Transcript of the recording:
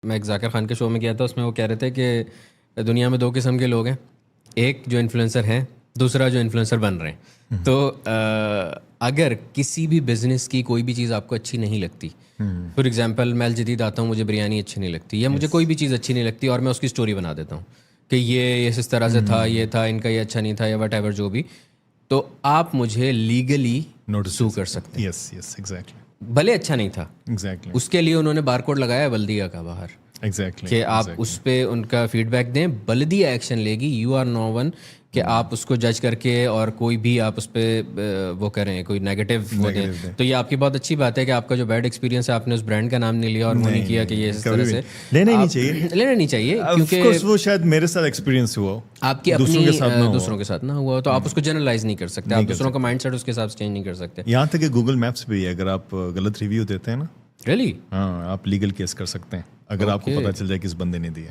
میں ایک ذاکر خان کے شو میں گیا تھا, اس میں وہ کہہ رہے تھے کہ دنیا میں 2 قسم کے لوگ ہیں, ایک جو انفلوئنسر ہیں, دوسرا جو انفلوئنسر بن رہے ہیں. تو اگر کسی بھی بزنس کی کوئی بھی چیز آپ کو اچھی نہیں لگتی, فار ایگزامپل میں الجدید آتا ہوں, مجھے بریانی اچھی نہیں لگتی, یا مجھے کوئی بھی چیز اچھی نہیں لگتی, اور میں اس کی اسٹوری بنا دیتا ہوں کہ یہ اس طرح سے تھا, یہ تھا, ان کا یہ اچھا نہیں تھا, یا وٹ ایور جو بھی, تو آپ مجھے لیگلی سو کر سکتے ہیں. یس یس ایگزیکٹلی بھلے اچھا نہیں تھا, ایگزیکٹلی اس کے لیے انہوں نے بار کوڈ لگایا ہے بلدیہ کا باہر ایگزیکٹلی کہ آپ اس پہ ان کا فیڈ بیک دیں, بلدیہ ایکشن لے گی. یو آر نو ون کہ آپ اس کو جج کر کے اور کوئی بھی آپ اس پہ وہ کریں, کوئی نیگیٹو وہ دیں. تو یہ آپ کی بہت اچھی بات ہے کہ آپ کا جو بیڈ ایکسپیرینس ہے, آپ نے اس برانڈ کا نام نہیں لیا اور وہ نہیں کیا کہ یہ اس طرح سے لینا نہیں چاہیے, لینا نہیں چاہیے, کیونکہ وہ شاید میرے ساتھ ایکسپیرینس ہوا ہو, آپ کی اپنی دوسروں کے ساتھ نہ ہوا, تو آپ اس کو جنرلائز نہیں کر سکتے, آپ دوسروں کا مائنڈ سیٹ اس کے حساب سے چینج نہیں کر سکتے. یہاں تک کہ گوگل میپس پہ بھی اگر آپ غلط ریویو دیتے ہیں نا, ریئلی, ہاں آپ لیگل کیس کر سکتے ہیں اگر آپ کو پتہ چل جائے کہ اس بندے نے دیا.